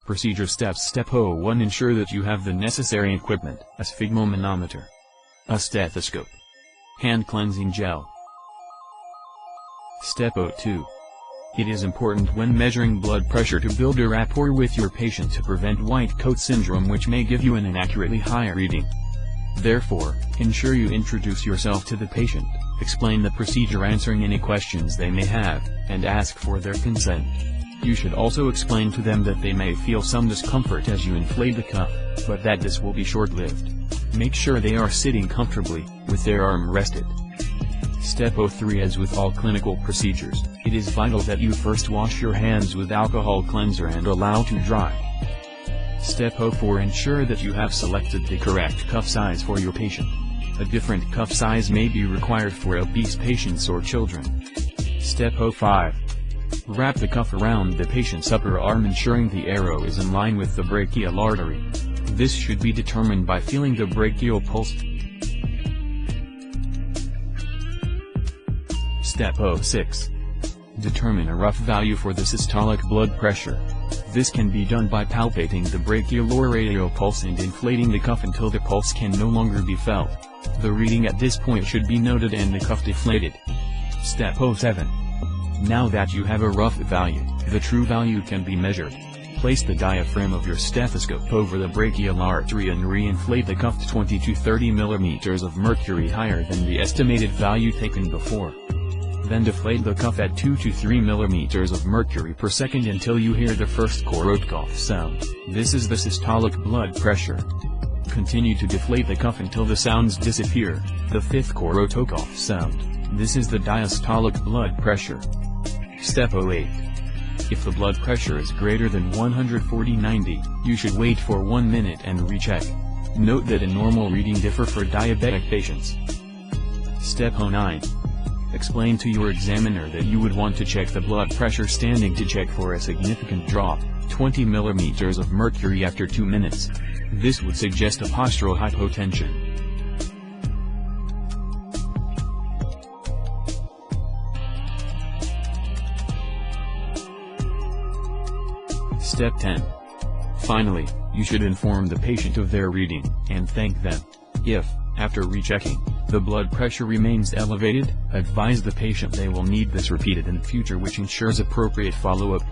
Procedure steps. Step 01. Ensure that you have the necessary equipment: a sphygmomanometer, a stethoscope, hand cleansing gel. Step 02. It is important when measuring blood pressure to build a rapport with your patient to prevent white coat syndrome, which may give you an inaccurately high reading. Therefore, ensure you introduce yourself to the patient, explain the procedure, answering any questions they may have, and ask for their consent. You should also explain to them that they may feel some discomfort as you inflate the cuff, but that this will be short-lived. Make sure they are sitting comfortably, with their arm rested. Step 03. As with all clinical procedures, it is vital that you first wash your hands with alcohol cleanser and allow to dry. Step 04. Ensure that you have selected the correct cuff size for your patient. A different cuff size may be required for obese patients or children. Step 05. Wrap the cuff around the patient's upper arm, ensuring the arrow is in line with the brachial artery. This should be determined by feeling the brachial pulse. Step 06. Determine a rough value for the systolic blood pressure. This can be done by palpating the brachial or radial pulse and inflating the cuff until the pulse can no longer be felt. The reading at this point should be noted and the cuff deflated. Step 07. Now that you have a rough value, the true value can be measured. Place the diaphragm of your stethoscope over the brachial artery and re-inflate the cuff to 20 to 30 mm of mercury higher than the estimated value taken before. Then deflate the cuff at 2 to 3 mm of mercury per second until you hear the first Korotkoff sound. This is the systolic blood pressure. Continue to deflate the cuff until the sounds disappear, the fifth Korotkoff sound. This is the diastolic blood pressure. Step 08. If the blood pressure is greater than 140/90, you should wait for 1 minute and recheck. Note that a normal reading differs for diabetic patients. Step 09. Explain to your examiner that you would want to check the blood pressure standing to check for a significant drop, 20 mm of mercury after 2 minutes. This would suggest a postural hypotension. Step 10. Finally, you should inform the patient of their reading, and thank them. If, after rechecking, the blood pressure remains elevated, advise the patient they will need this repeated in future, which ensures appropriate follow-up.